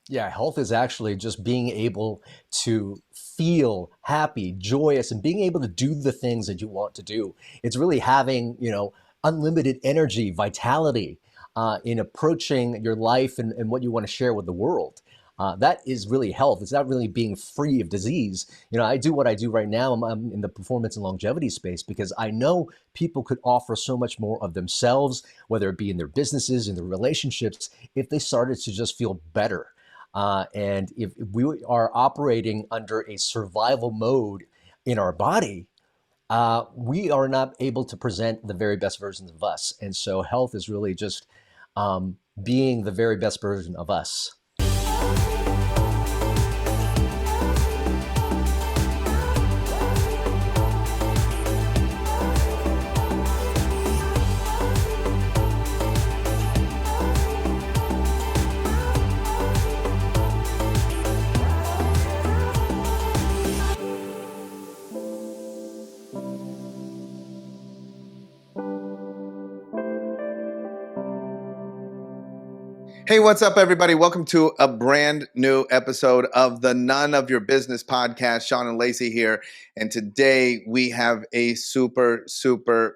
Yeah, health is actually just being able to feel happy, joyous, and being able to do the things that you want to do. It's really having, unlimited energy, vitality in approaching your life and what you want to share with the world. That is really health. It's not really being free of disease. I do what I do right now. I'm in the performance and longevity space because I know people could offer so much more of themselves, whether it be in their businesses, in their relationships, if they started to just feel better. And if we are operating under a survival mode in our body, we are not able to present the very best versions of us. And so health is really just being the very best version of us. Hey, what's up, everybody? Welcome to a brand new episode of the None of Your Business podcast. Sean and Lacey here. And today we have a super,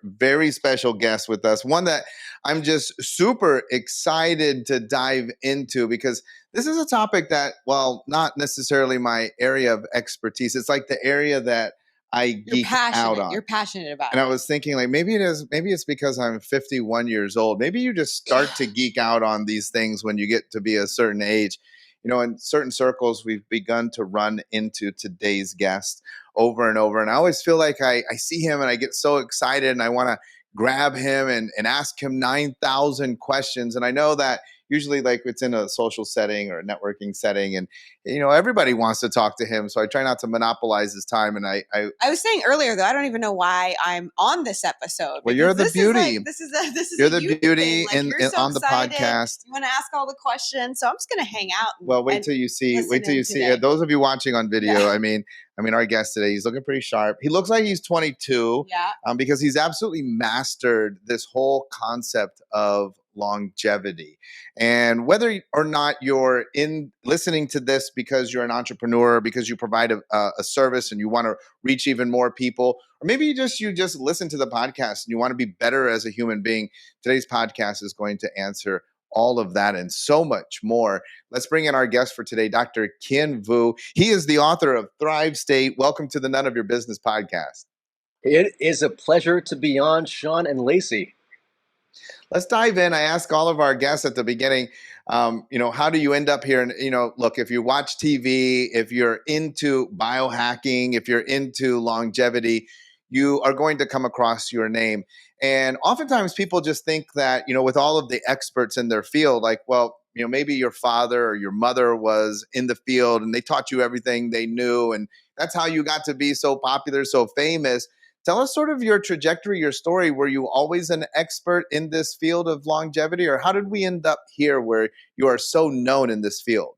very special guest with us. One that I'm just super excited to dive into because this is a topic that, well, not necessarily my area of expertise. It's like the area that I geek out on. You're passionate about And it. I was thinking, like, maybe it's because I'm 51 years old. Maybe you just start to geek out on these things when you get to be a certain age. In certain circles, we've begun to run into today's guest over and over. And I always feel like I see him and I get so excited and I want to grab him and ask him 9,000 questions. And I know that usually, like, it's in a social setting or a networking setting, and everybody wants to talk to him, so I try not to monopolize his time. And I was saying earlier, though, I don't even know why I'm on this episode. Well, you're the beauty. This is You're a the you beauty thing. Like, you're so on the excited. podcast. You want to ask all the questions, so I'm just going to hang out. Well, wait till you see. Today. Those of you watching on video, Yeah. I mean, our guest today, he's looking pretty sharp. He looks like he's 22. Yeah. Because he's absolutely mastered this whole concept of longevity. And whether or not you're in listening to this because you're an entrepreneur, because you provide a service and you want to reach even more people, or maybe you just listen to the podcast and you want to be better as a human being, today's podcast is going to answer all of that and so much more. Let's bring in our guest for today, Dr. Kien Vuu. He is the author of Thrive State. Welcome to the None of Your Business podcast. It is a pleasure to be on, Sean and Lacey. Let's dive in. I ask all of our guests at the beginning, how do you end up here? And, look, if you watch TV, if you're into biohacking, if you're into longevity, you are going to come across your name. And oftentimes people just think that, with all of the experts in their field, like, well, maybe your father or your mother was in the field and they taught you everything they knew. And that's how you got to be so popular, so famous. Tell us sort of your trajectory, your story. Were you always an expert in this field of longevity, or how did we end up here where you are so known in this field?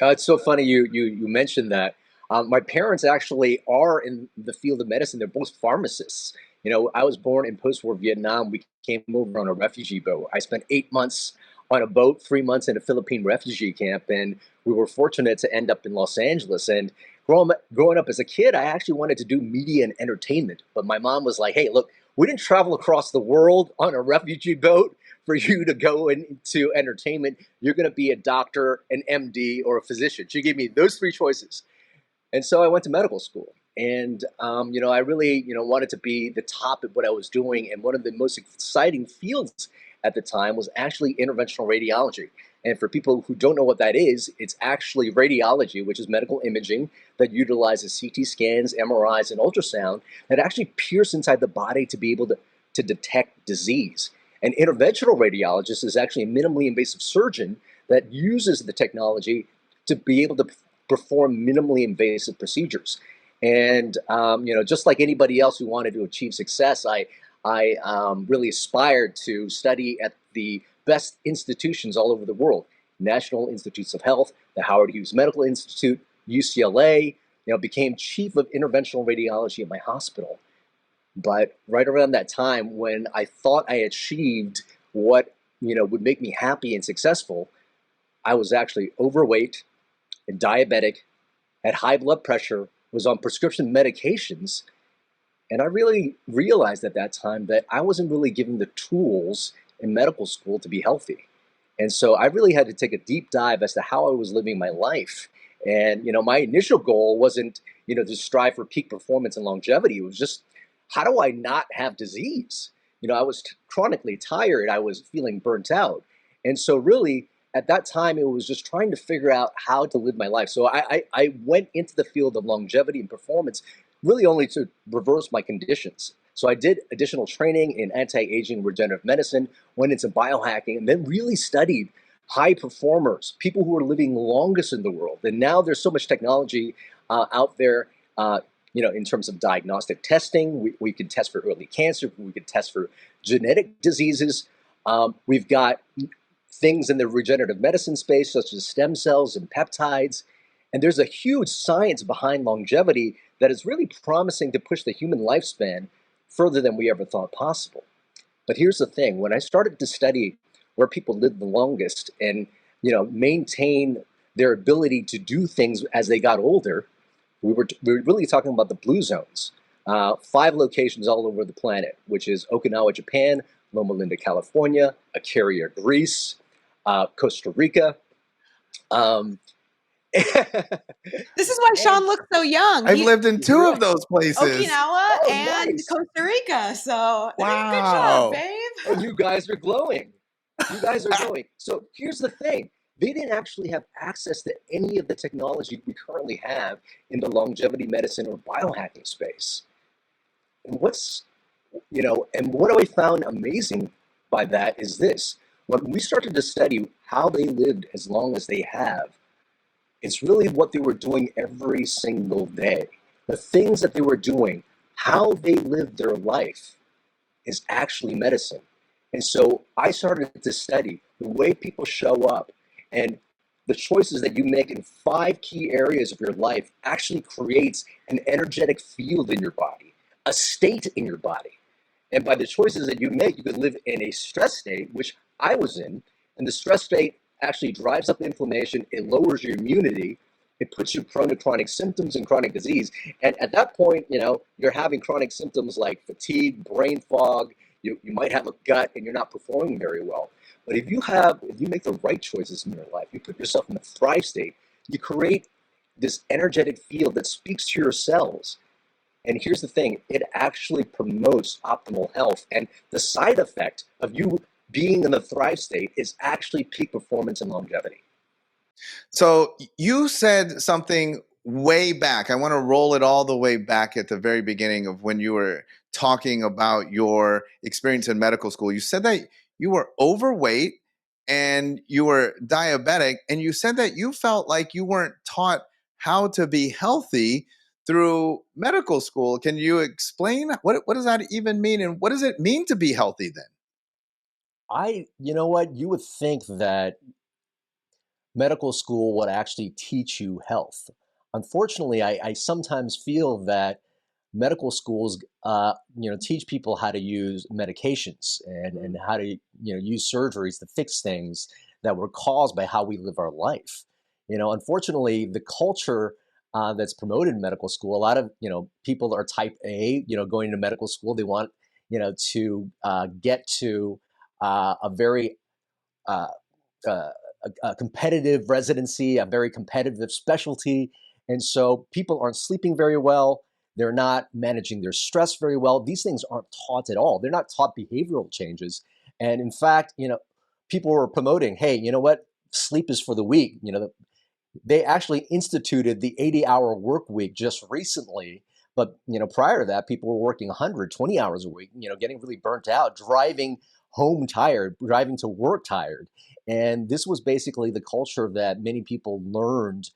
It's so funny you mentioned that. My parents actually are in the field of medicine. They're both pharmacists. I was born in post-war Vietnam. We came over on a refugee boat. I spent 8 months on a boat, 3 months in a Philippine refugee camp, and we were fortunate to end up in Los Angeles. And growing up as a kid, I actually wanted to do media and entertainment, but my mom was like, "Hey, look, we didn't travel across the world on a refugee boat for you to go into entertainment. You're going to be a doctor, an MD, or a physician." She gave me those three choices. And so I went to medical school. And, I really, wanted to be the top at what I was doing. And one of the most exciting fields at the time was actually interventional radiology. And for people who don't know what that is, it's actually radiology, which is medical imaging that utilizes CT scans, MRIs, and ultrasound that actually pierce inside the body to be able to detect disease. An interventional radiologist is actually a minimally invasive surgeon that uses the technology to be able to perform minimally invasive procedures. And just like anybody else who wanted to achieve success, I really aspired to study at the best institutions all over the world: National Institutes of Health, the Howard Hughes Medical Institute, UCLA. Became chief of interventional radiology at my hospital. But right around that time, when I thought I achieved what would make me happy and successful, I was actually overweight and diabetic, had high blood pressure, was on prescription medications. And I really realized at that time that I wasn't really given the tools in medical school to be healthy. And so I really had to take a deep dive as to how I was living my life. And, my initial goal wasn't, to strive for peak performance and longevity. It was just, how do I not have disease? I was chronically tired. I was feeling burnt out. And so really, at that time, it was just trying to figure out how to live my life. So I went into the field of longevity and performance really only to reverse my conditions. So I did additional training in anti-aging regenerative medicine, went into biohacking, and then really studied high performers, people who are living longest in the world. And now there's so much technology out there, in terms of diagnostic testing. We can test for early cancer. We can test for genetic diseases. We've got things in the regenerative medicine space, such as stem cells and peptides. And there's a huge science behind longevity that is really promising to push the human lifespan further than we ever thought possible. But here's the thing, when I started to study where people live the longest and maintain their ability to do things as they got older, we were really talking about the blue zones. 5 locations all over the planet, which is Okinawa, Japan, Loma Linda, California, Icaria, Greece, Costa Rica. This is why And Sean looks so young. I've lived in 2 of right. those places. Okinawa Oh, and nice. Costa Rica. So good job, Wow. babe. Oh, you guys are glowing. You guys are glowing. So here's the thing. They didn't actually have access to any of the technology we currently have in the longevity medicine or biohacking space. And and what I found amazing by that is this. When we started to study how they lived as long as they have, it's really what they were doing every single day. The things that they were doing, how they lived their life is actually medicine. And so I started to study the way people show up and the choices that you make in 5 key areas of your life actually creates an energetic field in your body, a state in your body. And by the choices that you make, you could live in a stress state, which I was in. And the stress state actually drives up inflammation, it lowers your immunity, it puts you prone to chronic symptoms and chronic disease. And at that point, you're having chronic symptoms like fatigue, brain fog, you might have a gut and you're not performing very well. But if you make the right choices in your life, you put yourself in a thrive state, you create this energetic field that speaks to your cells. And here's the thing, it actually promotes optimal health. And the side effect of you being in the thrive state is actually peak performance and longevity. So you said something way back. I want to roll it all the way back at the very beginning of when you were talking about your experience in medical school. You said that you were overweight and you were diabetic, and you said that you felt like you weren't taught how to be healthy through medical school. Can you explain what does that even mean, and what does it mean to be healthy then? You know what, you would think that medical school would actually teach you health. Unfortunately, I sometimes feel that medical schools, teach people how to use medications and how to, use surgeries to fix things that were caused by how we live our life. Unfortunately, the culture that's promoted in medical school, a lot of, people are type A, going to medical school. They want, to get to a very uh, uh, a competitive residency, a very competitive specialty. And so people aren't sleeping very well. They're not managing their stress very well. These things aren't taught at all. They're not taught behavioral changes. And in fact, people were promoting, hey, you know what? Sleep is for the weak. They actually instituted the 80-hour work week just recently. But prior to that, people were working 120 hours a week, getting really burnt out, driving home tired, driving to work tired. And this was basically the culture that many people learned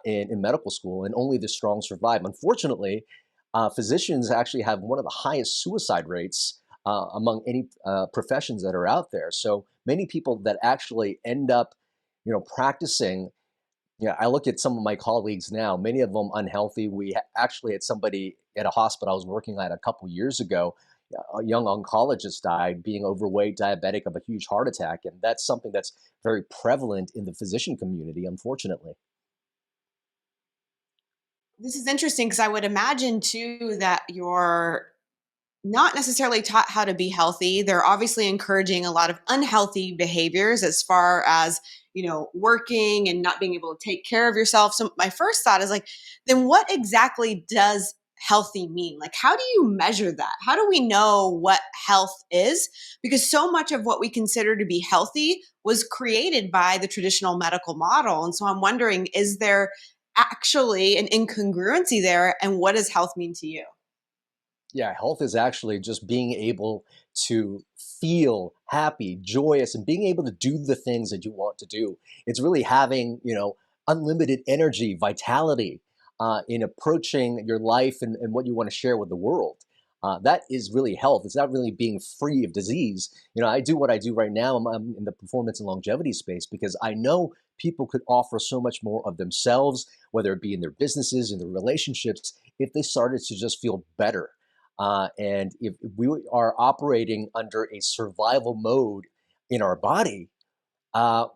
in medical school, and only the strong survive. Unfortunately, physicians actually have one of the highest suicide rates among any professions that are out there. So many people that actually end up, practicing. I look at some of my colleagues now, many of them unhealthy. We actually had somebody at a hospital I was working at a couple years ago. a young oncologist died being overweight, diabetic, of a huge heart attack. And that's something that's very prevalent in the physician community, unfortunately. This is interesting because I would imagine too that you're not necessarily taught how to be healthy. They're obviously encouraging a lot of unhealthy behaviors as far as, working and not being able to take care of yourself. So my first thought is like, then what exactly does healthy mean? Like, how do you measure that? How do we know what health is? Because so much of what we consider to be healthy was created by the traditional medical model. And so I'm wondering, is there actually an incongruency there? And what does health mean to you? Yeah, health is actually just being able to feel happy, joyous, and being able to do the things that you want to do. It's really having, unlimited energy, vitality in approaching your life and what you want to share with the world. That is really health. It's not really being free of disease. I do what I do right now. I'm in the performance and longevity space because I know people could offer so much more of themselves, whether it be in their businesses, in their relationships, if they started to just feel better. And if we are operating under a survival mode in our body,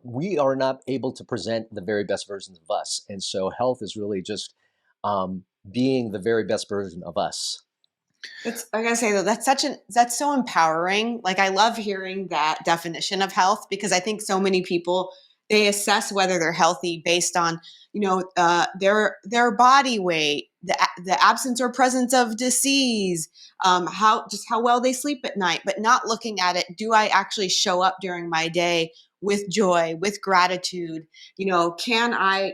we are not able to present the very best versions of us. And so health is really just being the very best version of us. I gotta say though, that's so empowering. Like I love hearing that definition of health because I think so many people they assess whether they're healthy based on their body weight, the absence or presence of disease, how well they sleep at night, but not looking at it. Do I actually show up during my day with joy, with gratitude? Can I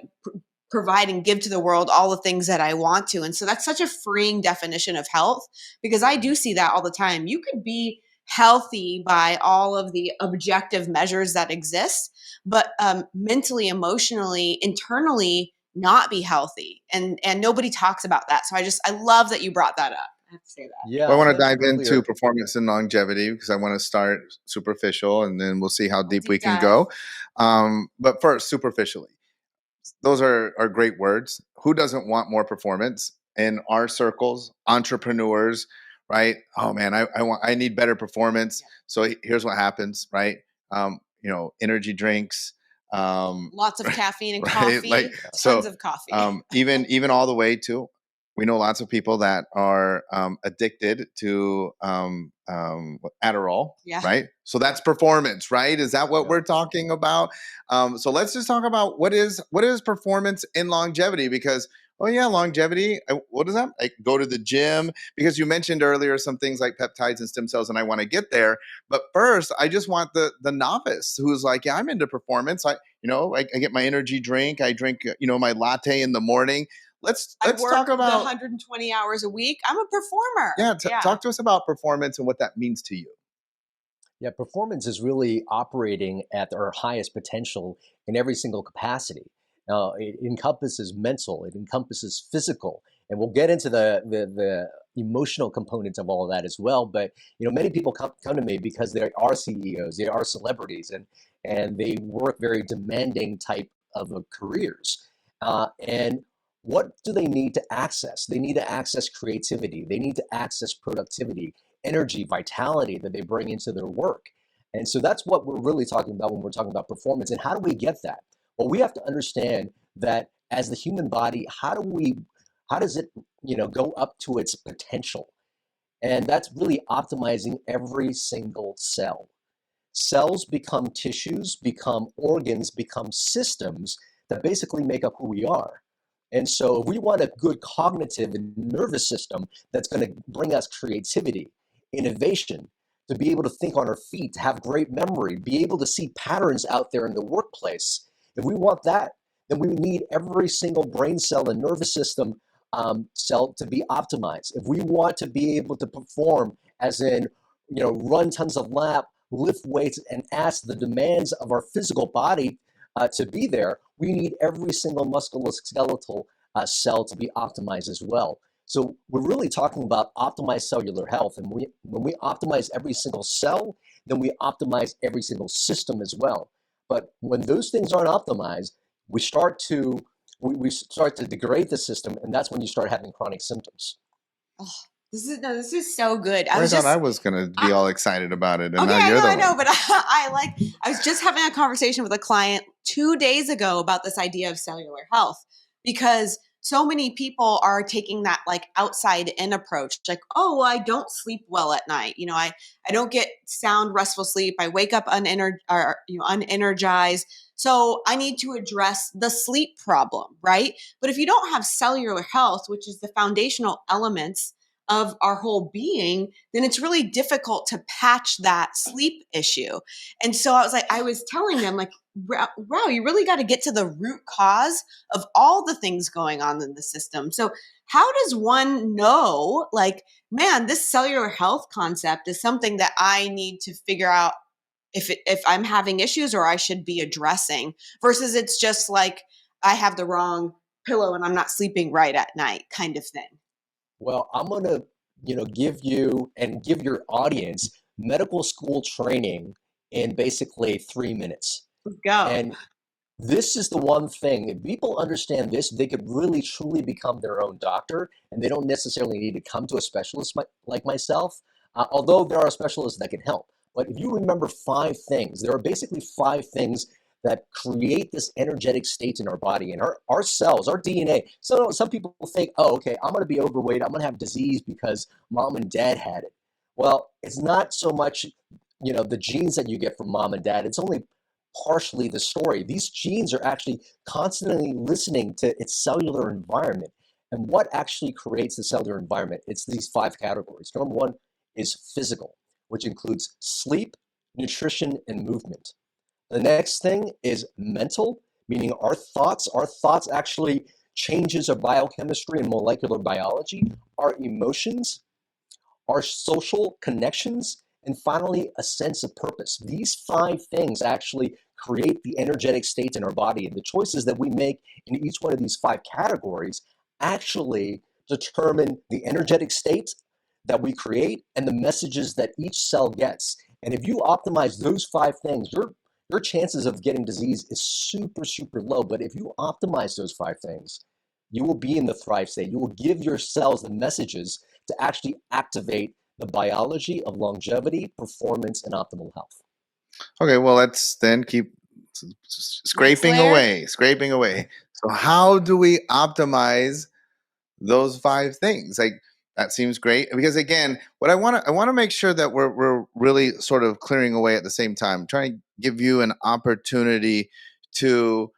provide and give to the world all the things that I want to. And so that's such a freeing definition of health because I do see that all the time. You could be healthy by all of the objective measures that exist, but mentally, emotionally, internally, not be healthy. And nobody talks about that. So I love that you brought that up. I have to say that. Yeah, Well, I want to thanks dive into earlier. performance and longevity because I want to start superficial and then we'll see how I'll deep we deep can dive. go. But first, superficially, those are great words. Who doesn't want more performance in our circles? Entrepreneurs, right? Oh man, I need better performance. Yeah. So here's what happens, right? Energy drinks, Lots of caffeine and right? Like coffee, so, tons of coffee. even all the way to we know lots of people that are addicted to Adderall, Yeah. right? So that's performance, right? Is that what Yeah. we're talking about? So let's just talk about what is performance in longevity because oh yeah, longevity. What is that? Like go to the gym because you mentioned earlier some things like peptides and stem cells, and I want to get there. But first, I just want the novice who's like, yeah, I'm into performance. I get my energy drink. I drink, my latte in the morning. Let's I talk work the about 120 hours a week. I'm a performer. yeah. Yeah. Talk to us about performance and what that means to you. Yeah, performance is really operating at our highest potential in every single capacity. It encompasses mental, it encompasses physical, and we'll get into the emotional components of all of that as well. But many people come to me because they are CEOs, they are celebrities, and they work very demanding type of careers. And what do they need to access? They need to access creativity. They need to access productivity, energy, vitality that they bring into their work. And so that's what we're really talking about when we're talking about performance. And how do we get that? Well, we have to understand that as the human body, how does it, go up to its potential? And that's really optimizing every single cell. Cells become tissues, become organs, become systems that basically make up who we are. And so if we want a good cognitive and nervous system that's going to bring us creativity, innovation, to be able to think on our feet, to have great memory, be able to see patterns out there in the workplace, if we want that, then we need every single brain cell and nervous system cell to be optimized. If we want to be able to perform, as in, run tons of laps, lift weights, and ask the demands of our physical body to be there, we need every single musculoskeletal cell to be optimized as well. So we're really talking about optimized cellular health. And when we optimize every single cell, then we optimize every single system as well. But when those things aren't optimized, we start to we start to degrade the system, and that's when you start having chronic symptoms. This is so good. I thought I was going to be all excited about it, and Okay, now you're I the know, one. but I was just having a conversation with a client 2 days ago about this idea of cellular health, because so many people are taking that like outside in approach, like, oh, well, I don't sleep well at night. I don't get sound, restful sleep. I wake up unenergized. So I need to address the sleep problem, right? But if you don't have cellular health, which is the foundational elements of our whole being, then it's really difficult to patch that sleep issue. And so I was telling them, like, wow, you really got to get to the root cause of all the things going on in the system. So, how does one know, like, man, this cellular health concept is something that I need to figure out if I'm having issues or I should be addressing, versus it's just like I have the wrong pillow and I'm not sleeping right at night kind of thing. Well, I'm going to, give you and give your audience medical school training in basically 3 minutes. Let's go. And this is the one thing, if people understand this, they could really truly become their own doctor, and they don't necessarily need to come to a specialist like myself, although there are specialists that can help. But if you remember 5 things, there are basically 5 things that create this energetic state in our body and our cells, our DNA. So some people think, oh, okay, I'm going to be overweight. I'm going to have disease because mom and dad had it. Well, it's not so much, the genes that you get from mom and dad. It's only partially the story. These genes are actually constantly listening to its cellular environment. And what actually creates the cellular environment? It's these 5 categories. Number one is physical, which includes sleep, nutrition, and movement. The next thing is mental, meaning our thoughts. Our thoughts actually changes our biochemistry and molecular biology. Our emotions, our social connections, and finally, a sense of purpose. These 5 things actually create the energetic states in our body, and the choices that we make in each one of these 5 categories actually determine the energetic state that we create and the messages that each cell gets. And if you optimize those 5 things, your chances of getting disease is super, super low. But if you optimize those 5 things, you will be in the thrive state. You will give your cells the messages to actually activate the biology of longevity, performance, and optimal health. Okay, well, let's then keep scraping away, scraping away. So how do we optimize those 5 things? Like, that seems great, because again, what I want to make sure that we're really sort of clearing away at the same time, trying to give you an opportunity to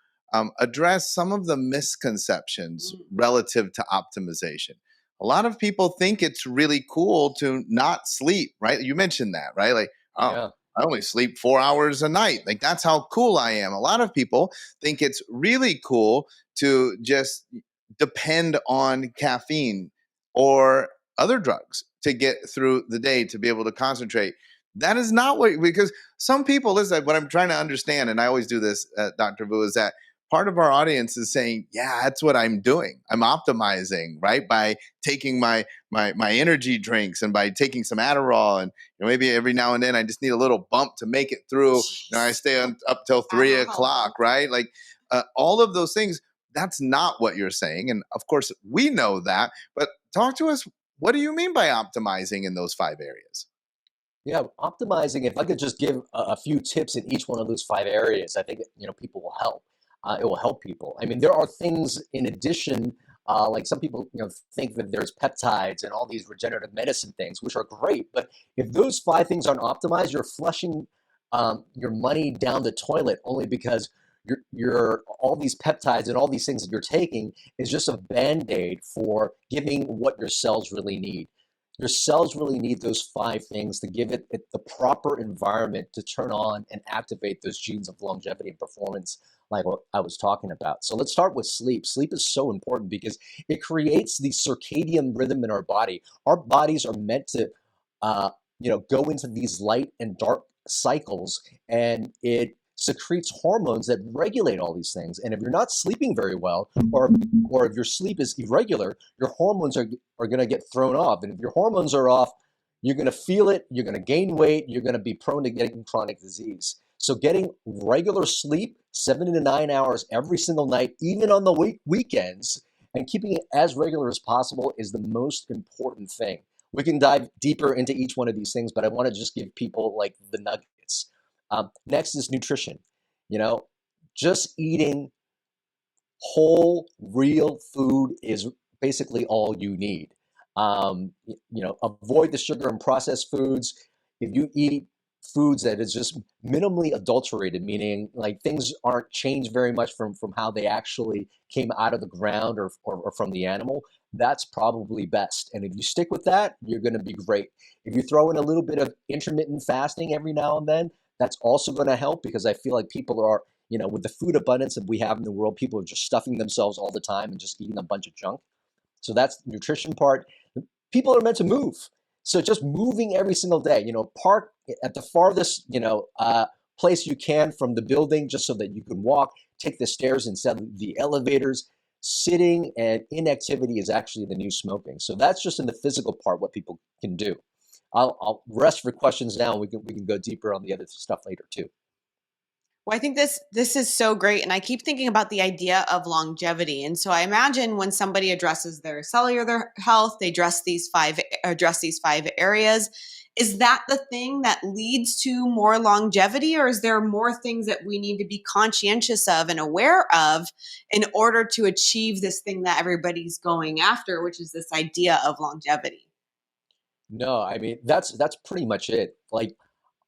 address some of the misconceptions relative to optimization. A lot of people think it's really cool to not sleep, right? You mentioned that, right? Like, oh, Yeah. I only sleep 4 hours a night. Like, that's how cool I am. A lot of people think it's really cool to just depend on caffeine or other drugs to get through the day to be able to concentrate. That is not what, because some people, listen, what I'm trying to understand, and I always do this, Dr. Vuu, is that part of our audience is saying, yeah, that's what I'm doing. I'm optimizing, right? By taking my energy drinks and by taking some Adderall, and maybe every now and then I just need a little bump to make it through. I stay up till 3 o'clock, right? Like, all of those things. That's not what you're saying. And of course, we know that. But talk to us. What do you mean by optimizing in those 5 areas? Yeah, optimizing. If I could just give a few tips in each one of those 5 areas, I think people will help. It will help people. I mean, there are things in addition. Like some people, think that there's peptides and all these regenerative medicine things, which are great. But if those 5 things aren't optimized, you're flushing your money down the toilet only because you're all these peptides and all these things that you're taking is just a band-aid for giving what your cells really need. Your cells really need those 5 things to give it the proper environment to turn on and activate those genes of longevity and performance, like what I was talking about. So let's start with sleep. Sleep is so important because it creates the circadian rhythm in our body. Our bodies are meant to, go into these light and dark cycles, and it secretes hormones that regulate all these things. And if you're not sleeping very well, or if your sleep is irregular, your hormones are going to get thrown off. And if your hormones are off, you're going to feel it, you're going to gain weight, you're going to be prone to getting chronic disease. So getting regular sleep, 7 to 9 hours every single night, even on the weekends, and keeping it as regular as possible is the most important thing. We can dive deeper into each one of these things, but I want to just give people like the nuggets. Next is nutrition. You know, just eating whole, real food is basically all you need. Avoid the sugar and processed foods. If you eat foods that is just minimally adulterated, meaning like things aren't changed very much from how they actually came out of the ground or from the animal, that's probably best. And if you stick with that, you're going to be great. If you throw in a little bit of intermittent fasting every now and then, that's also going to help, because I feel like people are, with the food abundance that we have in the world, people are just stuffing themselves all the time and just eating a bunch of junk. So that's the nutrition part. People are meant to move. So just moving every single day, park at the farthest, place you can from the building, just so that you can walk, take the stairs instead of the elevators. Sitting and inactivity is actually the new smoking. So that's just in the physical part, what people can do. I'll rest for questions now. We can go deeper on the other stuff later too. Well, I think this is so great, and I keep thinking about the idea of longevity. And so I imagine when somebody addresses their cellular health, they address these five areas. Is that the thing that leads to more longevity, or is there more things that we need to be conscientious of and aware of in order to achieve this thing that everybody's going after, which is this idea of longevity? No, I mean that's pretty much it. Like,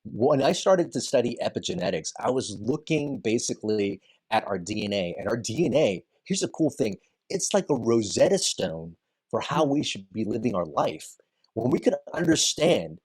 when I started to study epigenetics, I was looking basically at our DNA. And our DNA, here's the cool thing, it's like a Rosetta Stone for how we should be living our life. When we can understand,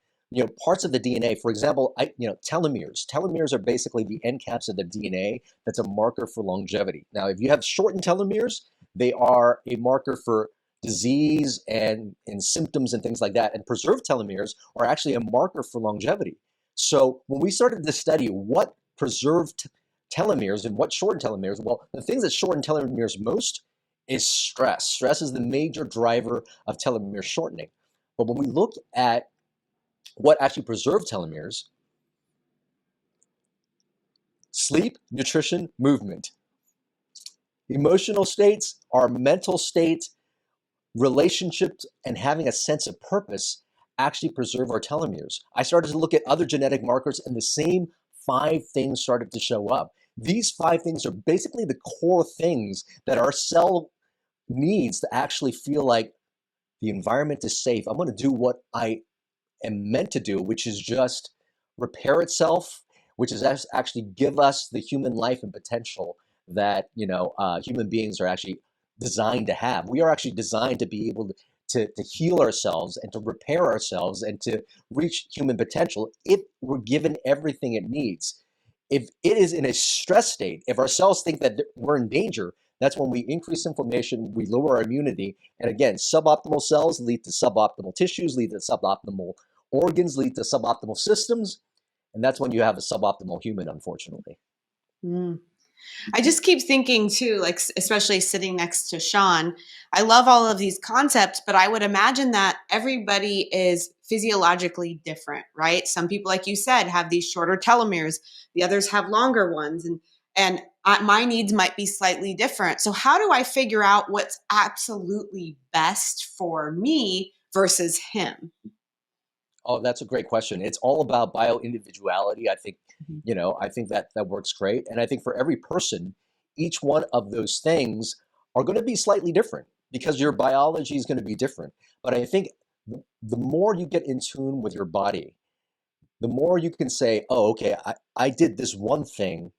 parts of the DNA, for example, telomeres. Telomeres are basically the end caps of the DNA that's a marker for longevity. Now, if you have shortened telomeres, they are a marker for disease and symptoms and things like that. And preserved telomeres are actually a marker for longevity. So when we started to study what preserved telomeres and what shortened telomeres, well, the things that shorten telomeres most is stress. Stress is the major driver of telomere shortening. But when we look at what actually preserved telomeres, sleep, nutrition, movement. Emotional states, our mental state, relationships, and having a sense of purpose actually preserve our telomeres. I started to look at other genetic markers, and the same 5 things started to show up. These 5 things are basically the core things that our cell needs to actually feel like the environment is safe. I'm going to do what I am meant to do, which is just repair itself, which is actually give us the human life and potential that human beings are actually designed to have. We are actually designed to be able to heal ourselves and to repair ourselves and to reach human potential if we're given everything it needs. If it is in a stress state, if our cells think that we're in danger, that's when we increase inflammation, we lower our immunity. And again, suboptimal cells lead to suboptimal tissues, lead to suboptimal organs, lead to suboptimal systems. And that's when you have a suboptimal human, unfortunately. Mm. I just keep thinking too, like especially sitting next to Sean, I love all of these concepts, but I would imagine that everybody is physiologically different, right? Some people, like you said, have these shorter telomeres, the others have longer ones, and my needs might be slightly different. So how do I figure out what's absolutely best for me versus him? Oh, that's a great question. It's all about bio-individuality. I think, I think that works great. And I think for every person, each one of those things are going to be slightly different because your biology is going to be different. But I think the more you get in tune with your body, the more you can say, oh, okay, I did this one thing,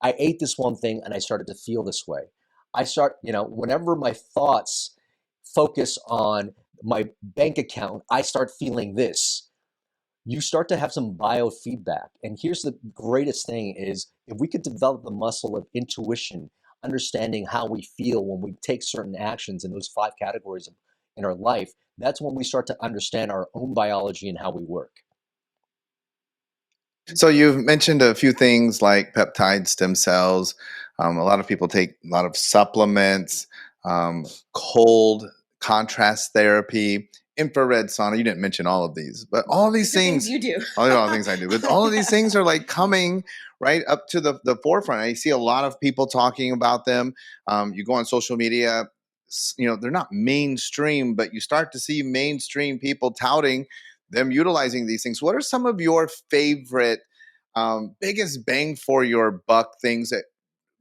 I ate this one thing, and I started to feel this way. Whenever my thoughts focus on my bank account, I start feeling this. You start to have some biofeedback. And here's the greatest thing is if we could develop the muscle of intuition, understanding how we feel when we take certain actions in those 5 categories in our life, that's when we start to understand our own biology and how we work. So you've mentioned a few things like peptide stem cells. A lot of people take a lot of supplements, cold contrast therapy, infrared sauna. You didn't mention all of these, but all of these things you do. all the things I do, but all of these things are like coming right up to the forefront. I see a lot of people talking about them. You go on social media, they're not mainstream, but you start to see mainstream people touting them utilizing these things. What are some of your favorite, biggest bang for your buck things that,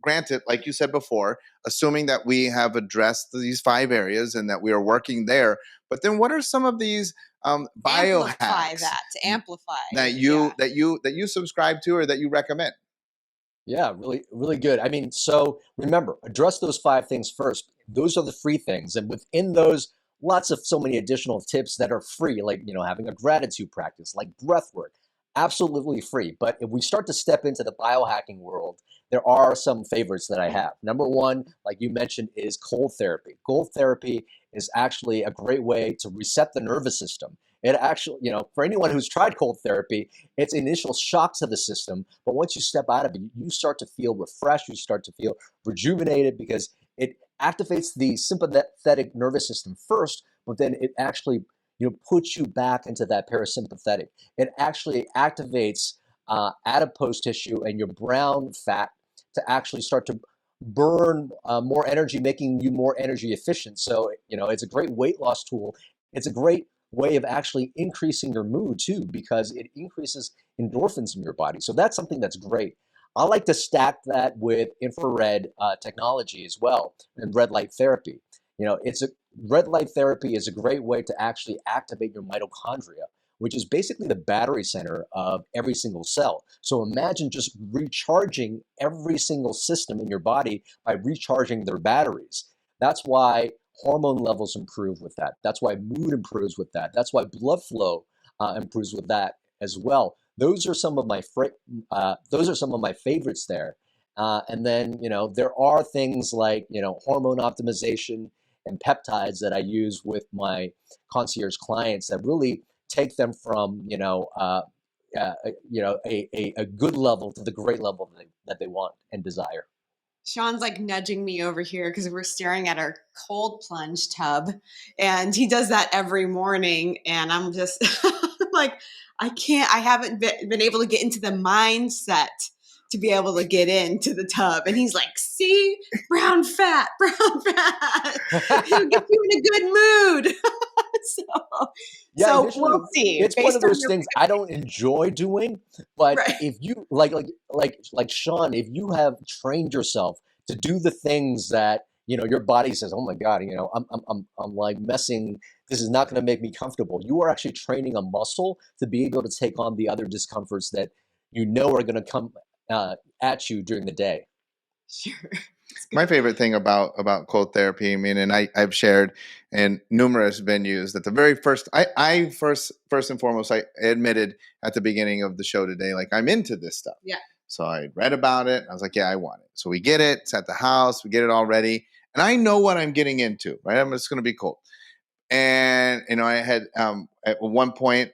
granted, like you said before, assuming that we have addressed these 5 areas and that we are working there, but then what are some of these Amplify biohacks that, to amplify. that Yeah. you subscribe to or that you recommend? Yeah, really, really good. I mean, so remember, address those 5 things first. Those are the free things. And within those, lots of so many additional tips that are free, like, having a gratitude practice, like breath work, absolutely free. But if we start to step into the biohacking world, there are some favorites that I have. Number one, like you mentioned, is cold therapy. Cold therapy is actually a great way to reset the nervous system. It actually, for anyone who's tried cold therapy, it's initial shock to the system, but once you step out of it, you start to feel refreshed, you start to feel rejuvenated because it activates the sympathetic nervous system first, but then it actually puts you back into that parasympathetic. It actually activates adipose tissue and your brown fat to actually start to burn more energy, making you more energy efficient. So, it's a great weight loss tool. It's a great way of actually increasing your mood too, because it increases endorphins in your body. So that's something that's great. I like to stack that with infrared technology as well and red light therapy. Red light therapy is a great way to actually activate your mitochondria, which is basically the battery center of every single cell. So imagine just recharging every single system in your body by recharging their batteries. That's why hormone levels improve with that. That's why mood improves with that. That's why blood flow improves with that as well. Those are some of my favorites there. And then there are things like hormone optimization and peptides that I use with my concierge clients that really take them from a good level to the great level that they want and desire. Sean's like nudging me over here because we're staring at our cold plunge tub, and he does that every morning. And I'm just like, I haven't been able to get into the mindset to be able to get into the tub. And he's like, see, brown fat, it'll get you in a good mood. so, Yeah, so initially, we'll see. it's one Based of on those your things I don't enjoy doing, but right. if you like Sean, if you have trained yourself to do the things that your body says, oh my God, I'm like messing. This is not going to make me comfortable. You are actually training a muscle to be able to take on the other discomforts that are going to come at you during the day. Sure. My favorite thing about cold therapy, I mean, and I've shared in numerous venues that the very first, I first and foremost, I admitted at the beginning of the show today, like I'm into this stuff. Yeah. So I read about it. I was like, yeah, I want it. So we get it. It's at the house. We get it all ready, and I know what I'm getting into. Right, I'm just going to be cold. And I had at one point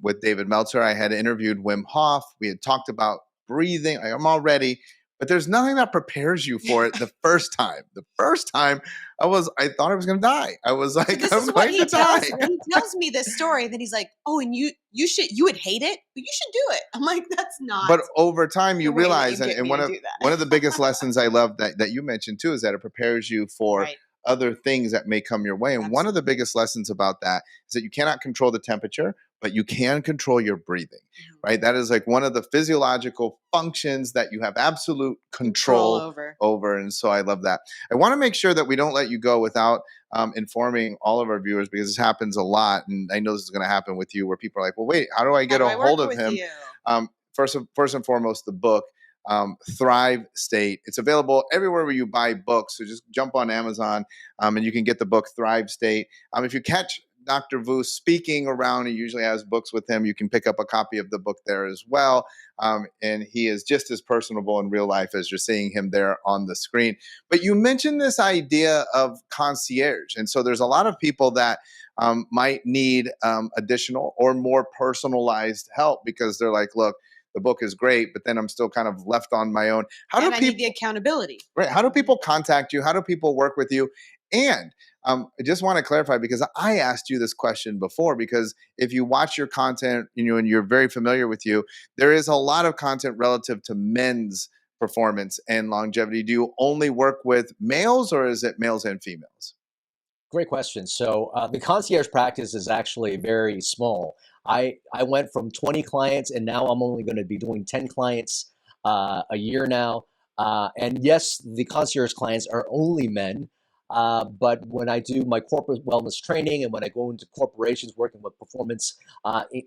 with David Meltzer, I had interviewed Wim Hof. We had talked about breathing. I'm all ready, but there's nothing that prepares you for it the first time. The first time, I thought I was going to die. I was like, this I'm is what going to die. He tells me this story that he's like, oh, and you would hate it, but you should do it. I'm like, that's not. But over time, you the way that realize, you get and me one to of do that. one of the biggest lessons I love that you mentioned too is that it prepares you for Right. other things that may come your way. And one of the biggest lessons about that is that you cannot control the temperature, but you can control your breathing, right? That is like one of the physiological functions that you have absolute control over. And so I love that. I want to make sure that we don't let you go without informing all of our viewers, because this happens a lot. And I know this is going to happen with you, where people are like, well, wait, how do I get a hold of him? First and foremost, the book. Thrive State. It's available everywhere where you buy books. So just jump on Amazon and you can get the book Thrive State. If you catch Dr. Vuu speaking around, he usually has books with him. You can pick up a copy of the book there as well. And he is just as personable in real life as you're seeing him there on the screen. But you mentioned this idea of concierge. And so there's a lot of people that might need additional or more personalized help, because they're like, look, the book is great, but then I'm still kind of left on my own. I need the accountability. Right. How do people contact you? How do people work with you? And I just want to clarify, because I asked you this question before, because if you watch your content, and you're very familiar with you, there is a lot of content relative to men's performance and longevity. Do you only work with males, or is it males and females? Great question. So the concierge practice is actually very small. I went from 20 clients, and now I'm only going to be doing 10 clients a year now. And yes, the concierge clients are only men. But when I do my corporate wellness training and when I go into corporations working with performance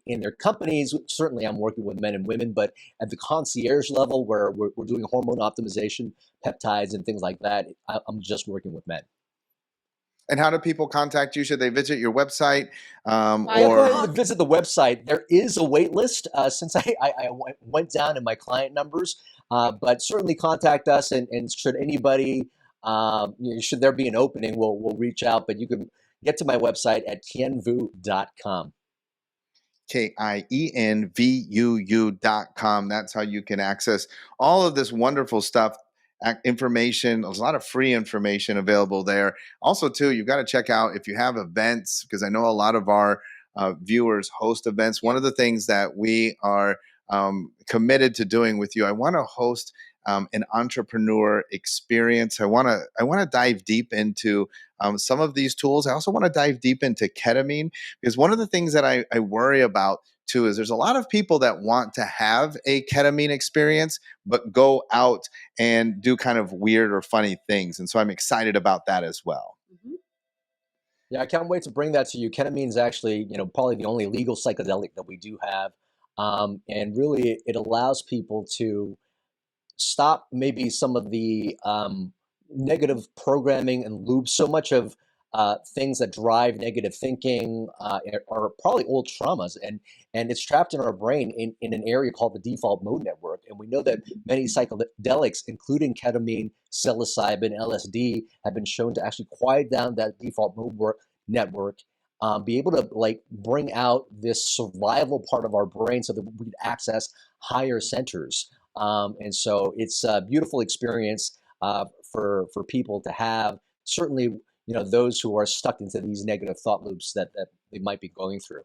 in their companies, certainly I'm working with men and women. But at the concierge level, where we're doing hormone optimization, peptides, and things like that, I'm just working with men. And how do people contact you? Should they visit your website? Yeah, go ahead and visit the website. There is a wait list since I went down in my client numbers, but certainly contact us. And should anybody, should there be an opening, we'll reach out. But you can get to my website at kienvuu.com. KIENVUU.com. That's how you can access all of this wonderful stuff, information. There's a lot of free information available there. Also, too, you've got to check out if you have events, because I know a lot of our viewers host events. One of the things that we are committed to doing with you, I want to host an entrepreneur experience. I want to dive deep into some of these tools. I also want to dive deep into ketamine, because one of the things that I worry about too is there's a lot of people that want to have a ketamine experience, but go out and do kind of weird or funny things. And so I'm excited about that as well. Mhm. Yeah, I can't wait to bring that to you. Ketamine is actually, probably the only legal psychedelic that we do have, and really it allows people to stop maybe some of the negative programming and loops. So much of things that drive negative thinking are probably old traumas, and it's trapped in our brain in an area called the default mode network. And we know that many psychedelics, including ketamine, psilocybin, LSD, have been shown to actually quiet down that default mode network. Be able to bring out this survival part of our brain so that we can access higher centers. And so it's a beautiful experience for people to have. Certainly, those who are stuck into these negative thought loops that they might be going through.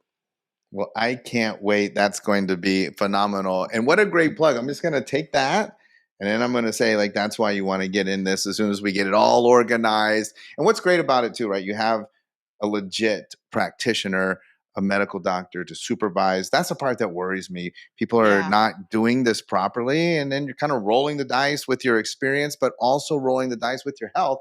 Well, I can't wait. That's going to be phenomenal. And what a great plug. I'm just going to take that and then I'm going to say, that's why you want to get in this as soon as we get it all organized. And what's great about it too, right? You have a legit practitioner, a medical doctor to supervise. That's the part that worries me. People are not doing this properly. And then you're kind of rolling the dice with your experience, but also rolling the dice with your health.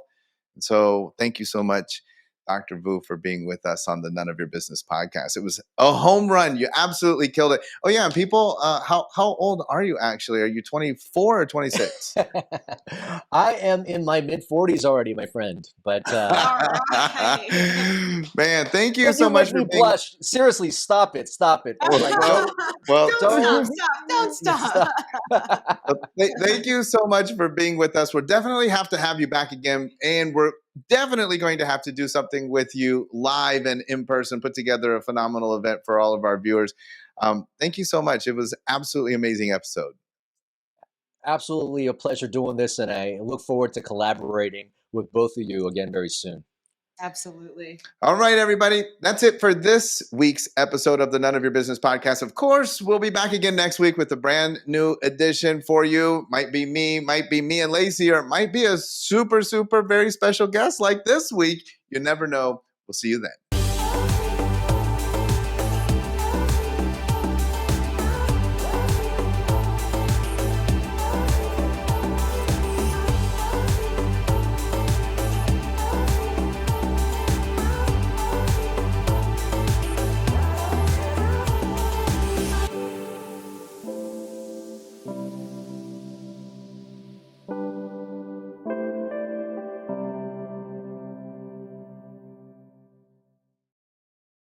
And so thank you so much, Dr. Vuu, for being with us on the None of Your Business podcast. It was a home run. You absolutely killed it. Oh yeah. And people, how old are you actually? Are you 24 or 26? I am in my mid 40s already, my friend. But All right. Man, thank you but so you much make for me being. blush. Seriously, stop it. Stop it. Don't stop. Thank you so much for being with us. We'll definitely have to have you back again, and we're definitely going to have to do something with you live and in person, put together a phenomenal event for all of our viewers. Thank you so much. It was absolutely amazing episode. Absolutely a pleasure doing this, and I look forward to collaborating with both of you again very soon. Absolutely. All right, everybody. That's it for this week's episode of the None of Your Business podcast. Of course, we'll be back again next week with a brand new edition for you. Might be me and Lacey, or it might be a super, super very special guest like this week. You never know. We'll see you then.